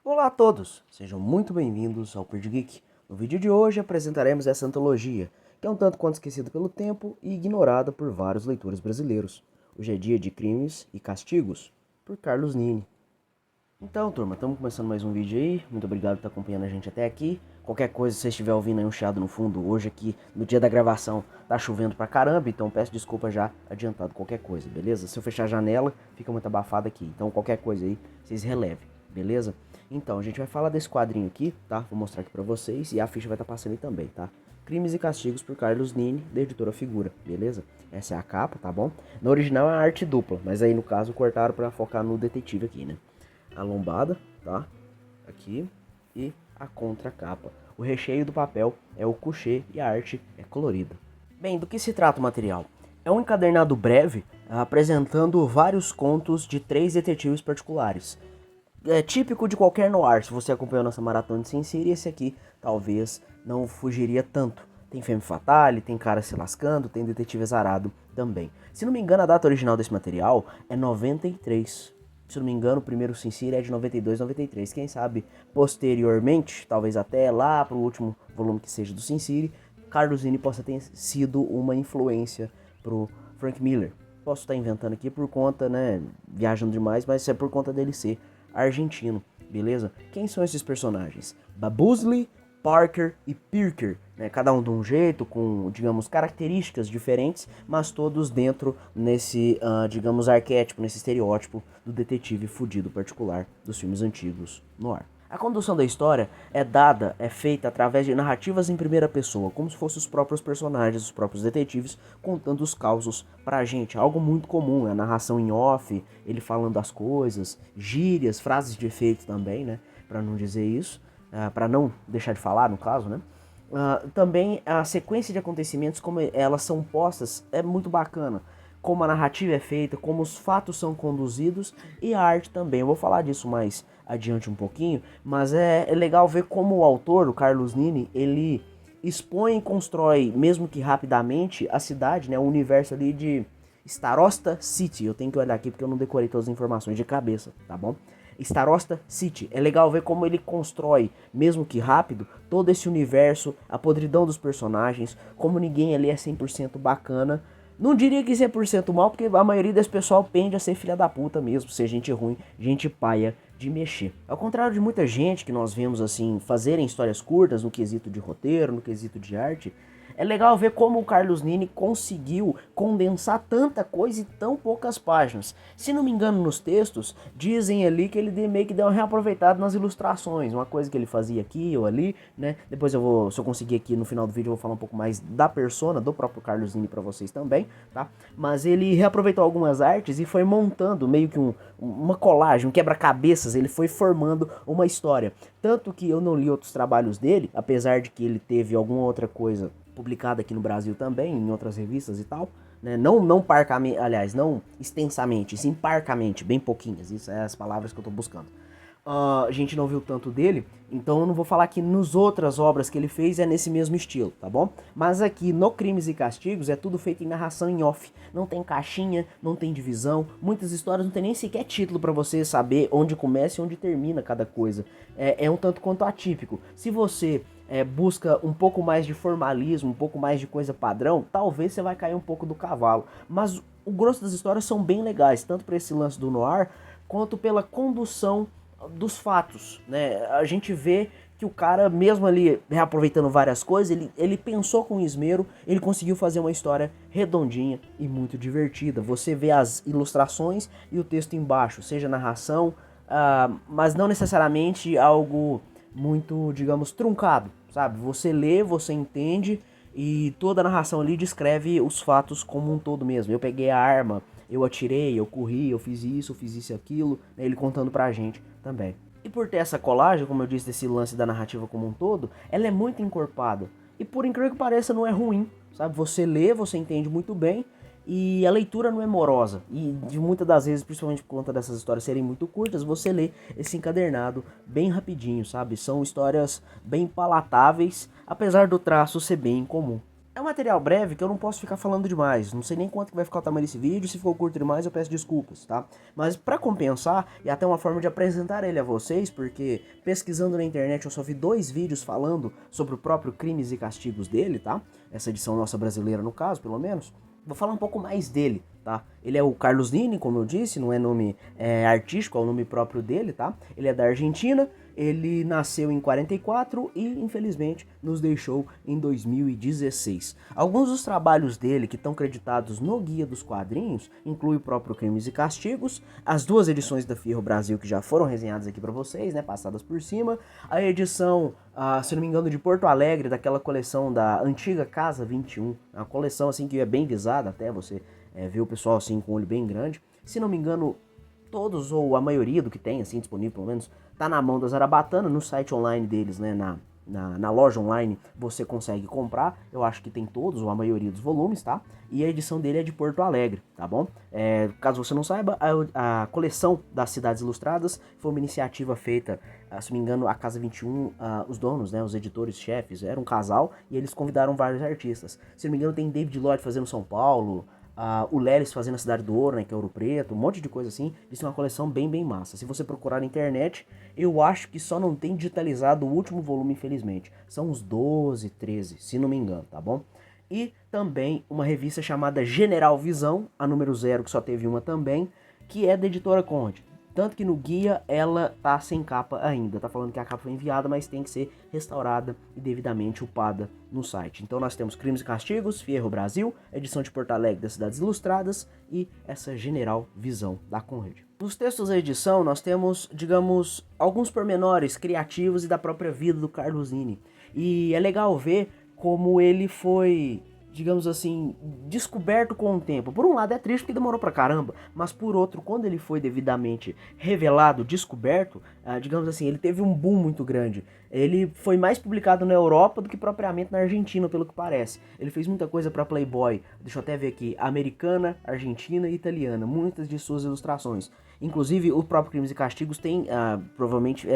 Olá a todos, sejam muito bem-vindos ao Perdi Geek. No vídeo de hoje apresentaremos essa antologia, que é um tanto quanto esquecida pelo tempo e ignorada por vários leitores brasileiros. Hoje é dia de Crimes e Castigos, por Carlos Nini. Então, turma, estamos começando mais um vídeo aí. Muito obrigado por estar acompanhando a gente até aqui. Qualquer coisa, se você estiver ouvindo aí um chiado no fundo, hoje aqui, no dia da gravação, tá chovendo pra caramba, então peço desculpa já adiantado qualquer coisa, beleza? Se eu fechar a janela, fica muito abafado aqui, então qualquer coisa aí, vocês relevem, beleza? Então, a gente vai falar desse quadrinho aqui, tá? Vou mostrar aqui pra vocês e a ficha vai estar passando aí também, tá? Crimes e Castigos por Carlos Nini, da editora Figura, beleza? Essa é a capa, tá bom? No original é a arte dupla, mas aí no caso cortaram pra focar no detetive aqui, né? A lombada, tá? Aqui. E a contracapa. O recheio do papel é o coucher e a arte é colorida. Bem, do que se trata o material? É um encadernado breve apresentando vários contos de 3 detetives particulares. É típico de qualquer noir. Se você acompanhou nossa maratona de Sin City, esse aqui talvez não fugiria tanto. Tem femme fatale, tem cara se lascando, tem detetive azarado também. Se não me engano, a data original desse material é 93. Se não me engano, o primeiro Sin City é de 92, 93. Quem sabe posteriormente, talvez até lá pro último volume que seja do Sin City, Carlos Nini possa ter sido uma influência pro Frank Miller. Posso estar inventando aqui por conta, né, viajando demais, mas é por conta dele ser argentino, beleza? Quem são esses personagens? Babusley, Parker e Pirker, né? Cada um de um jeito, com, digamos, características diferentes, mas todos dentro nesse, digamos, arquétipo, nesse estereótipo do detetive fudido particular dos filmes antigos no ar. A condução da história é feita através de narrativas em primeira pessoa, como se fossem os próprios personagens, os próprios detetives, contando os causos pra gente. Algo muito comum, a narração em off, ele falando as coisas, gírias, frases de efeito também, né? Pra não dizer isso. Para não deixar de falar, no caso, né? Também a sequência de acontecimentos, como elas são postas, é muito bacana. Como a narrativa é feita, como os fatos são conduzidos e a arte também. Eu vou falar disso mais adiante um pouquinho, mas é legal ver como o autor, o Carlos Nini, ele expõe e constrói, mesmo que rapidamente, a cidade, né? O universo ali de Starosta City. Eu tenho que olhar aqui porque eu não decorei todas as informações de cabeça, tá bom? Starosta City. É legal ver como ele constrói, mesmo que rápido, todo esse universo, a podridão dos personagens, como ninguém ali é 100% bacana. Não diria que 100% mal, porque a maioria desse pessoal pende a ser filha da puta mesmo, ser gente ruim, gente paia de mexer. Ao contrário de muita gente que nós vemos assim fazerem histórias curtas no quesito de roteiro, no quesito de arte, é legal ver como o Carlos Nini conseguiu condensar tanta coisa em tão poucas páginas. Se não me engano, nos textos, dizem ali que ele meio que deu uma reaproveitada nas ilustrações, uma coisa que ele fazia aqui ou ali, né? Depois eu vou, se eu conseguir aqui no final do vídeo, eu vou falar um pouco mais da persona do próprio Carlos Nini pra vocês também, tá? Mas ele reaproveitou algumas artes e foi montando meio que uma colagem, um quebra-cabeças, ele foi formando uma história. Tanto que eu não li outros trabalhos dele, apesar de que ele teve alguma outra coisa publicada aqui no Brasil também, em outras revistas e tal, né? Não parcamente, aliás, não extensamente, sim parcamente, bem pouquinhas, isso é as palavras que eu tô buscando. A gente não viu tanto dele, então eu não vou falar que nos outras obras que ele fez é nesse mesmo estilo, tá bom? Mas aqui no Crimes e Castigos é tudo feito em narração em off, não tem caixinha, não tem divisão, muitas histórias não tem nem sequer título pra você saber onde começa e onde termina cada coisa. É um tanto quanto atípico. Se você busca um pouco mais de formalismo, um pouco mais de coisa padrão, talvez você vai cair um pouco do cavalo. Mas o grosso das histórias são bem legais, tanto para esse lance do noir, quanto pela condução dos fatos, né? A gente vê que o cara, mesmo ali reaproveitando várias coisas, ele pensou com esmero, ele conseguiu fazer uma história redondinha e muito divertida. Você vê as ilustrações e o texto embaixo, seja narração, mas não necessariamente algo muito, digamos, truncado, sabe? Você lê, você entende e toda a narração ali descreve os fatos como um todo mesmo. Eu peguei a arma, eu atirei, eu corri, eu fiz isso e aquilo, né? Ele contando pra gente também. E por ter essa colagem, como eu disse, desse lance da narrativa como um todo, ela é muito encorpada. E por incrível que pareça, não é ruim, sabe? Você lê, você entende muito bem, e a leitura não é morosa. E de muitas das vezes, principalmente por conta dessas histórias serem muito curtas, você lê esse encadernado bem rapidinho, sabe? São histórias bem palatáveis, apesar do traço ser bem incomum. É um material breve que eu não posso ficar falando demais. Não sei nem quanto que vai ficar o tamanho desse vídeo. Se ficou curto demais, eu peço desculpas, tá? Mas pra compensar, e até uma forma de apresentar ele a vocês, porque pesquisando na internet eu só vi 2 vídeos falando sobre o próprio Crimes e Castigos dele, tá? Essa edição nossa brasileira, no caso, pelo menos. Vou falar um pouco mais dele, tá? Ele é o Carlos Nini, como eu disse, não é nome artístico, é o nome próprio dele, tá? Ele é da Argentina, ele nasceu em 44 e, infelizmente, nos deixou em 2016. Alguns dos trabalhos dele que estão creditados no Guia dos Quadrinhos incluem o próprio Crimes e Castigos, as 2 edições da Fierro Brasil que já foram resenhadas aqui para vocês, né, passadas por cima, a edição, se não me engano, de Porto Alegre, daquela coleção da antiga Casa 21, uma coleção assim que é bem visada, até você ver o pessoal assim com o olho bem grande. Se não me engano, todos ou a maioria do que tem assim disponível, pelo menos, tá na mão da Zarabatana, no site online deles, né, na loja online você consegue comprar. Eu acho que tem todos ou a maioria dos volumes, tá? E a edição dele é de Porto Alegre, tá bom? Caso você não saiba, a coleção das Cidades Ilustradas foi uma iniciativa feita, se não me engano, a Casa 21, os donos, né, os editores, chefes, era um casal e eles convidaram vários artistas. Se não me engano, tem David Lloyd fazendo São Paulo, o Lelis fazendo a Cidade do Ouro, né, que é Ouro Preto, um monte de coisa assim. Isso é uma coleção bem massa. Se você procurar na internet, eu acho que só não tem digitalizado o último volume, infelizmente. São uns 12, 13, se não me engano, tá bom? E também uma revista chamada General Visão, a número 0, que só teve uma também, que é da editora Conde. Tanto que no guia ela tá sem capa ainda. Tá falando que a capa foi enviada, mas tem que ser restaurada e devidamente upada no site. Então nós temos Crimes e Castigos, Fierro Brasil, edição de Porto Alegre das Cidades Ilustradas e essa General Visão da Conrad. Nos textos da edição nós temos, digamos, alguns pormenores criativos e da própria vida do Carlos Nini. E é legal ver como ele foi, digamos assim, descoberto com o tempo. Por um lado é triste porque demorou pra caramba, mas por outro, quando ele foi devidamente revelado, descoberto, digamos assim, ele teve um boom muito grande. Ele foi mais publicado na Europa do que propriamente na Argentina, pelo que parece. Ele fez muita coisa pra Playboy, deixa eu até ver aqui, americana, argentina e italiana, muitas de suas ilustrações. Inclusive, o próprio Crimes e Castigos tem, provavelmente,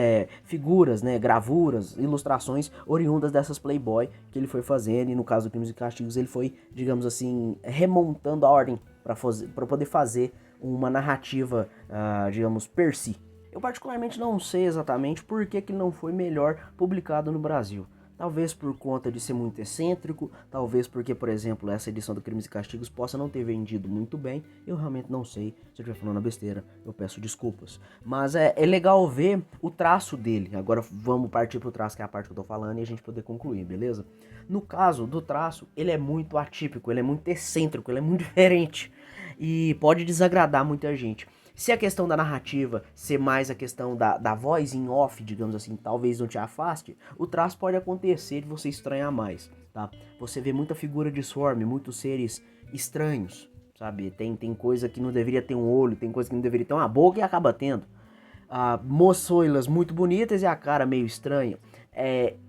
figuras, né, gravuras, ilustrações oriundas dessas Playboy que ele foi fazendo. E no caso do Crimes e Castigos, ele foi, digamos assim, remontando a ordem para poder fazer uma narrativa, digamos, per si. Eu particularmente não sei exatamente por que ele não foi melhor publicado no Brasil. Talvez por conta de ser muito excêntrico, talvez porque, por exemplo, essa edição do Crimes e Castigos possa não ter vendido muito bem. Eu realmente não sei. Se eu estiver falando besteira, eu peço desculpas. Mas é legal ver o traço dele. Agora vamos partir pro traço, que é a parte que eu tô falando, e a gente poder concluir, beleza? No caso do traço, ele é muito atípico, ele é muito excêntrico, ele é muito diferente. E pode desagradar muita gente. Se a questão da narrativa ser mais a questão da voz em off, digamos assim, talvez não te afaste, o traço pode acontecer de você estranhar mais, tá? Você vê muita figura disforme, muitos seres estranhos, sabe? Tem coisa que não deveria ter um olho, tem coisa que não deveria ter uma boca e acaba tendo. Moçoilas muito bonitas e a cara meio estranha.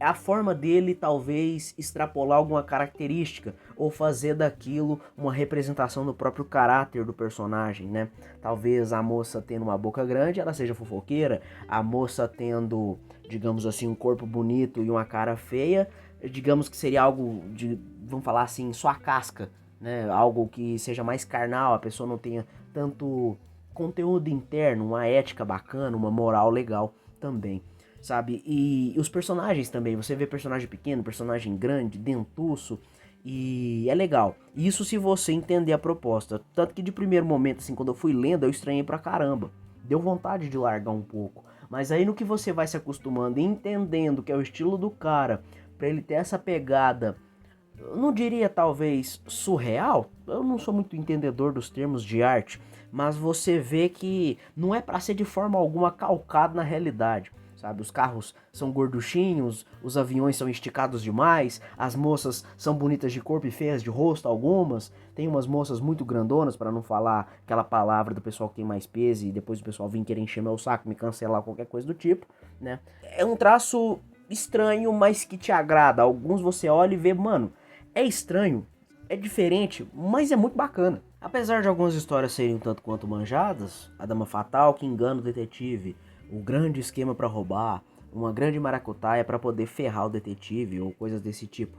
A forma dele talvez extrapolar alguma característica ou fazer daquilo uma representação do próprio caráter do personagem, né? Talvez a moça tendo uma boca grande, ela seja fofoqueira. A moça tendo, digamos assim, um corpo bonito e uma cara feia, digamos que seria algo de, vamos falar assim, só a casca, né? Algo que seja mais carnal, a pessoa não tenha tanto conteúdo interno, uma ética bacana, uma moral legal também, sabe? E os personagens também, você vê personagem pequeno, personagem grande, dentuço, e é legal. Isso se você entender a proposta. Tanto que de primeiro momento, assim, quando eu fui lendo, eu estranhei pra caramba. Deu vontade de largar um pouco. Mas aí no que você vai se acostumando e entendendo que é o estilo do cara, pra ele ter essa pegada, eu não diria talvez surreal, eu não sou muito entendedor dos termos de arte, mas você vê que não é pra ser de forma alguma calcado na realidade, sabe? Os carros são gorduchinhos, os aviões são esticados demais, as moças são bonitas de corpo e feias de rosto algumas, tem umas moças muito grandonas, para não falar aquela palavra do pessoal que tem mais peso e depois o pessoal vem querer encher meu saco, me cancelar, qualquer coisa do tipo, né? É um traço estranho, mas que te agrada. Alguns você olha e vê, mano, é estranho, é diferente, mas é muito bacana. Apesar de algumas histórias serem um tanto quanto manjadas, a Dama Fatal que engana o detetive, o grande esquema pra roubar, uma grande maracutaia pra poder ferrar o detetive ou coisas desse tipo.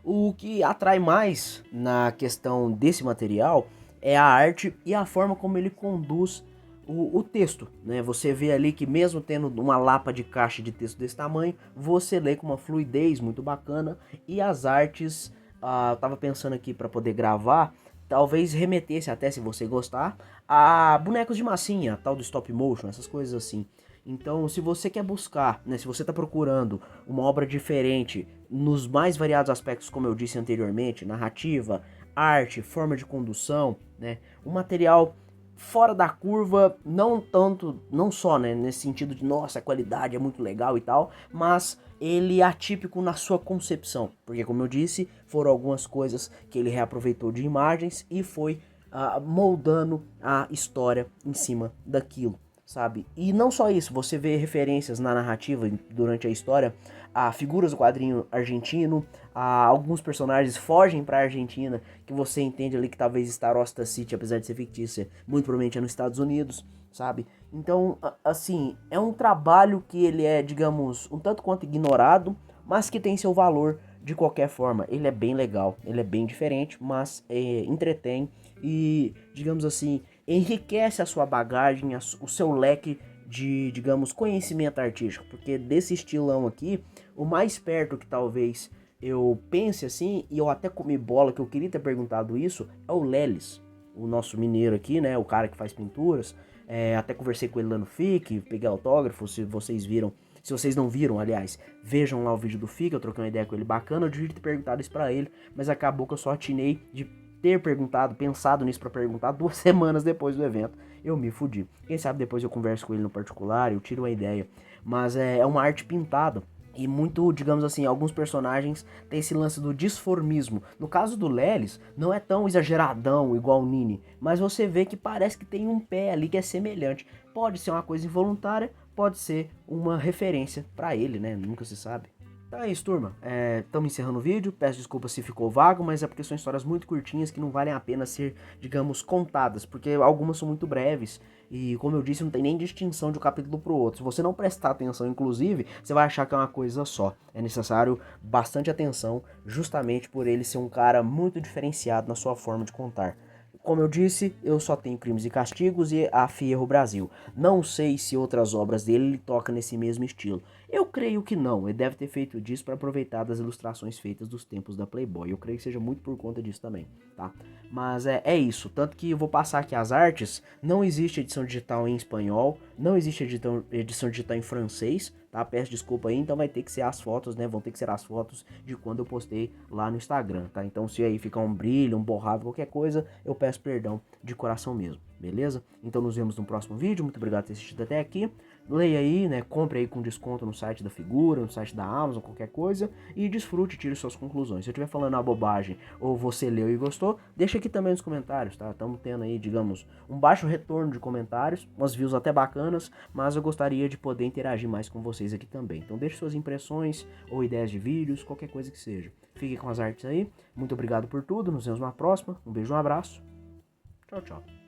O que atrai mais na questão desse material é a arte e a forma como ele conduz o texto, né? Você vê ali que mesmo tendo uma lapa de caixa de texto desse tamanho, você lê com uma fluidez muito bacana e as artes, eu tava pensando aqui para poder gravar, talvez remetesse até, se você gostar, a bonecos de massinha, tal do stop motion, essas coisas assim. Então, se você quer buscar, né, se você está procurando uma obra diferente nos mais variados aspectos, como eu disse anteriormente, narrativa, arte, forma de condução, né, um material fora da curva, não tanto, não só, né, nesse sentido de, nossa, a qualidade é muito legal e tal, mas ele é atípico na sua concepção, porque como eu disse, foram algumas coisas que ele reaproveitou de imagens e foi moldando a história em cima daquilo, sabe? E não só isso, você vê referências na narrativa durante a história a figuras do quadrinho argentino, a alguns personagens fogem para a Argentina, que você entende ali que talvez Star Osta City, apesar de ser fictícia, muito provavelmente é nos Estados Unidos, sabe? Então, assim, é um trabalho que ele é, digamos, um tanto quanto ignorado, mas que tem seu valor de qualquer forma. Ele é bem legal, ele é bem diferente, mas entretém e, digamos assim, enriquece a sua bagagem, o seu leque de, digamos, conhecimento artístico, porque desse estilão aqui, o mais perto que talvez eu pense assim, e eu até comi bola que eu queria ter perguntado isso, é o Lelis, o nosso mineiro aqui, né, o cara que faz pinturas, até conversei com ele lá no FIC, peguei autógrafo, se vocês viram, se vocês não viram, aliás, vejam lá o vídeo do FIC, eu troquei uma ideia com ele bacana, eu devia ter perguntado isso pra ele, mas acabou que eu só atinei de ter perguntado, pensado nisso pra perguntar 2 semanas depois do evento, eu me fudi. Quem sabe depois eu converso com ele no particular, eu tiro uma ideia, mas é uma arte pintada. E muito, digamos assim, alguns personagens têm esse lance do disformismo. No caso do Lelis, não é tão exageradão igual o Nini, mas você vê que parece que tem um pé ali que é semelhante. Pode ser uma coisa involuntária, pode ser uma referência pra ele, né? Nunca se sabe. Então é isso, turma. Estamos encerrando o vídeo. Peço desculpas se ficou vago, mas é porque são histórias muito curtinhas que não valem a pena ser, digamos, contadas, porque algumas são muito breves e, como eu disse, não tem nem distinção de um capítulo para o outro. Se você não prestar atenção, inclusive, você vai achar que é uma coisa só. É necessário bastante atenção, justamente por ele ser um cara muito diferenciado na sua forma de contar. Como eu disse, eu só tenho Crimes e Castigos e a Fierro Brasil. Não sei se outras obras dele ele toca nesse mesmo estilo. Eu creio que não, ele deve ter feito disso para aproveitar das ilustrações feitas dos tempos da Playboy. Eu creio que seja muito por conta disso também, tá? Mas é isso, tanto que eu vou passar aqui as artes. Não existe edição digital em espanhol, não existe edição digital em francês, tá? Peço desculpa aí, então vai ter que ser as fotos, né? Vão ter que ser as fotos de quando eu postei lá no Instagram, tá? Então se aí ficar um brilho, um borrado, qualquer coisa, eu peço perdão de coração mesmo, beleza? Então nos vemos no próximo vídeo, muito obrigado por ter assistido até aqui. Leia aí, né? Compre aí com desconto no site da Figura, no site da Amazon, qualquer coisa, e desfrute e tire suas conclusões. Se eu estiver falando uma bobagem ou você leu e gostou, deixa aqui também nos comentários, tá? Estamos tendo aí, digamos, um baixo retorno de comentários, umas views até bacanas, mas eu gostaria de poder interagir mais com vocês aqui também. Então deixe suas impressões ou ideias de vídeos, qualquer coisa que seja. Fique com as artes aí. Muito obrigado por tudo, nos vemos na próxima. Um beijo, um abraço. Tchau, tchau.